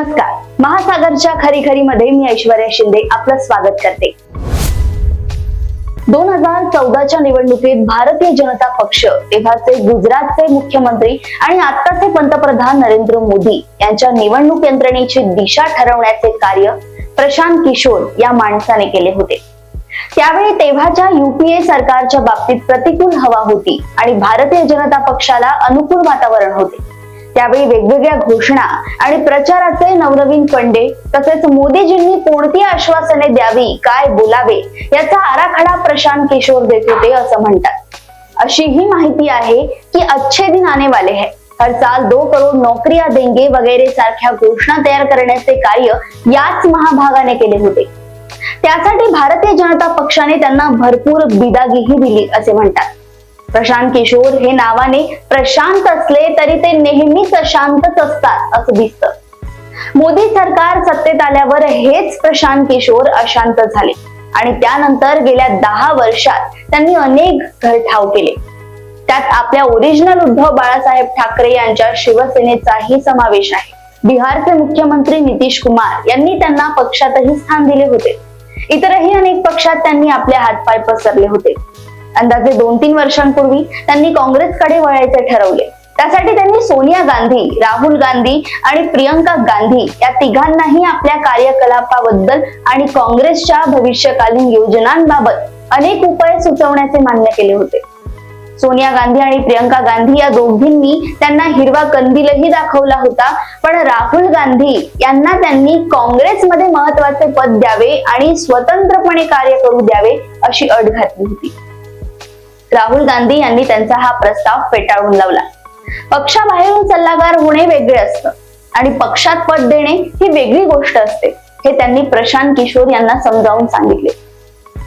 नमस्कार. महासागरच्या खरी-खरीमध्ये मी ऐश्वर्या शिंदे आपलं स्वागत करते. 2014च्या निवडणुकीत भारतीय जनता पक्ष, तेव्हाचे गुजरातचे मुख्यमंत्री आणि आताचे पंतप्रधान नरेंद्र मोदी यांच्या निवडणूक यंत्रणेची दिशा ठरवण्याचे कार्य प्रशांत किशोर या माणसाने केले होते. त्यावेळी तेव्हाच्या युपीए सरकारच्या बाबतीत प्रतिकूल हवा होती आणि भारतीय जनता पक्षाला अनुकूल वातावरण होते. त्यावेळी वेगवेगळ्या घोषणा आणि प्रचाराचे नवनवीन फंडे तसेच मोदीजींनी कोणती आश्वासने द्यावी, काय बोलावे याचा आराखडा प्रशांत किशोर देत होते असं म्हणतात. अशी ही माहिती आहे की अच्छे दिन आने वाले हैं, हर साल 2 करोड नौकरियां देंगे वगैरे सारख्या घोषणा तयार करण्याचे कार्य याच महाभागाने केले होते. त्यासाठी भारतीय जनता पक्षाने त्यांना भरपूर बिदागीही दिली असे म्हणतात. प्रशांत किशोर हे नावाने प्रशांत असले तरी ते नेहमीच अशांतच असतात असं दिसतं. मोदी सरकार सत्तेत आल्यावर हेच प्रशांत किशोर अशांत झाले आणि त्यानंतर गेल्या 10 वर्षात त्यांनी अनेक घरठाव केले. त्यात आपल्या ओरिजिनल उद्धव बाळासाहेब ठाकरे यांच्या शिवसेनेचाही समावेश आहे. बिहारचे मुख्यमंत्री नितीश कुमार यांनी त्यांना पक्षातही स्थान दिले होते. इतरही अनेक पक्षात त्यांनी आपले हातपाय पसरले होते. अंदाजे 2-3 वर्षांपूर्वी त्यांनी काँग्रेसकडे वळायचे ठरवले. त्यासाठी त्यांनी सोनिया गांधी, राहुल गांधी आणि प्रियंका गांधी या तिघांनाही आपल्या कार्यकलापाबद्दल आणि काँग्रेसच्या भविष्यकालीन योजनांबाबत अनेक उपाय सुचवण्याचे मान्य केले होते. सोनिया गांधी आणि प्रियंका गांधी या दोघींनी त्यांना हिरवा कंदीलही दाखवला होता, पण राहुल गांधी यांना त्यांनी काँग्रेसमध्ये महत्वाचे पद द्यावे आणि स्वतंत्रपणे कार्य करू द्यावे अशी अट घातली होती. राहुल गांधी यांनी त्यांचा हा प्रस्ताव फेटाळून लावला. पक्षाबाहेरून सल्लागार होणे वेगळे असतं आणि पक्षात पद देणे ही वेगळी गोष्ट असते, हे त्यांनी प्रशांत किशोर यांना समजावून सांगितले.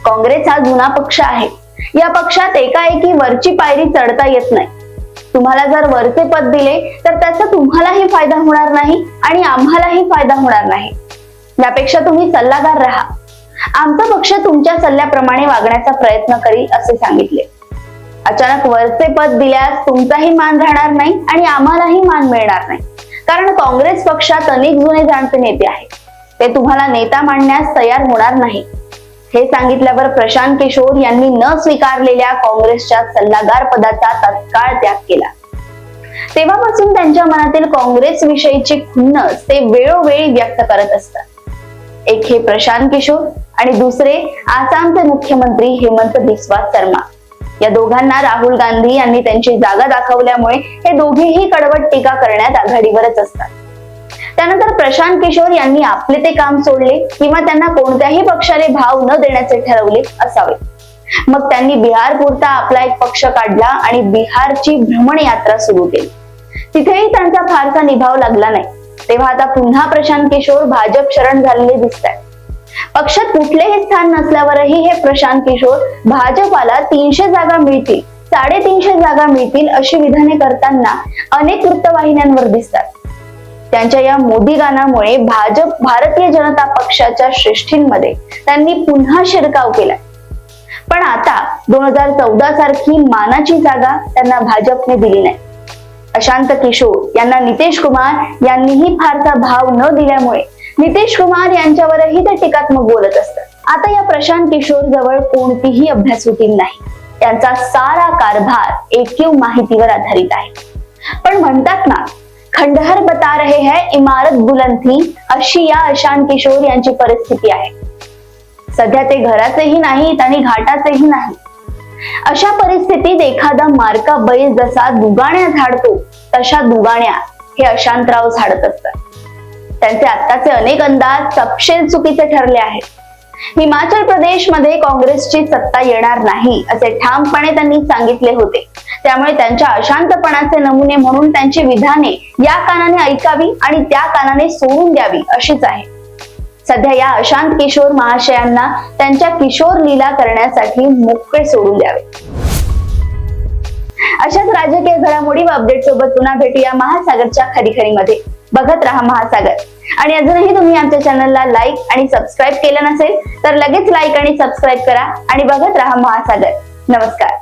काँग्रेस हा जुना पक्ष आहे. या पक्षात एकाएकी वरची पायरी चढता येत नाही. तुम्हाला जर वरचे पद दिले तर त्याचा तुम्हालाही फायदा होणार नाही आणि आम्हालाही फायदा होणार नाही. यापेक्षा तुम्ही सल्लागार राहा. आमचा पक्ष तुमच्या सल्ल्याप्रमाणे वागण्याचा प्रयत्न करील असे सांगितले. अचानक वरचे पद दिल्यास तुमचाही मान राहणार नाही आणि आम्हालाही मान मिळणार नाही, कारण काँग्रेस पक्षात अनेक जुने जाणते नेते आहेत. ते तुम्हाला नेता मानण्यास तयार होणार नाही. हे सांगितल्यावर प्रशांत किशोर यांनी न स्वीकारलेल्या काँग्रेसच्या सल्लागार पदाचा तत्काळ त्याग केला. तेव्हापासून त्यांच्या मनातील काँग्रेस विषयीची खुन्नस ते वेळोवेळी व्यक्त करत असतात. एक हे प्रशांत किशोर आणि दुसरे आसामचे मुख्यमंत्री हेमंत बिस्वा शर्मा. या दोघांना राहुल गांधी यांनी त्यांची जागा दाखवल्यामुळे हे दोघेही कडवट टीका करण्यात आघाडीवरच असतात. त्यानंतर प्रशांत किशोर यांनी आपले ते काम सोडले किंवा त्यांना कोणत्याही पक्षाने भाव न देण्याचे ठरवले असावे. मग त्यांनी बिहार पुरता आपला एक पक्ष काढला आणि बिहारची भ्रमण यात्रा सुरू केली. तिथेही त्यांचा फारसा निभाव लागला नाही. तेव्हा आता पुन्हा प्रशांत किशोर भाजप शरण झालेले दिसत आहेत. पक्षात कुठलेही स्थान नसल्यावरही हे प्रशांत किशोर भाजपाला 300 जागा मिळतील, 350 जागा मिळतील अशी विधाने करताना अनेक वृत्तवाहिन्यांवर दिसतात. त्यांच्या या मोदी गाण्यामुळे भारतीय जनता पक्षाच्या श्रेष्ठींमध्ये त्यांनी पुन्हा शिरकाव केला. पण आता 2014 सारखी मानाची जागा त्यांना भाजपने दिली नाही. प्रशांत किशोर यांना नितीश कुमार यांनीही फारसा भाव न दिल्यामुळे नितीश कुमार यांच्यावरही ते टीकात्मक बोलत असतात. आता या प्रशांत किशोर जवळ कोणतीही अभ्यासू टीम नाही. त्यांचा सारा कारभार एकमेव माहितीवर आधारित आहे. पण म्हणतात ना, खंडहर बता रहे हैं इमारत बुलंद थी, अशी या प्रशांत किशोर यांची परिस्थिती आहे. सध्या ते घराचेही नाहीत आणि घाटाचेही नाही. अशा परिस्थितीत एखादा मार्का बैल जसा दुगाण्या झाडतो तशा दुगाण्या हे अशांतराव झाडत असतात. त्यांचे आत्ताचे अनेक अंदाज सपशेल चुकीचे ठरले आहेत. हिमाचल प्रदेशमध्ये काँग्रेसची सत्ता येणार नाही असे ठामपणे त्यांनी सांगितले होते. त्यामुळे त्यांच्या अशांतपणाचे नमुने म्हणून त्यांची विधाने या कानाने ऐकावी आणि त्या कानाने सोडून द्यावी अशीच आहे. सध्या या अशांत किशोर महाशयांना त्यांच्या किशोर लीला करण्यासाठी मोकळे सोडून द्यावे. अशाच राजकीय घडामोडी व अपडेट सोबत पुन्हा भेटूया महासागरच्या खरी-खरीमध्ये. बघत रहा महासागर. आणि अजूनही तुम्ही आमच्या चॅनलला लाईक आणि सबस्क्राईब केलं नसेल तर लगेच लाईक आणि सबस्क्राईब करा आणि बघत रहा महासागर. नमस्कार.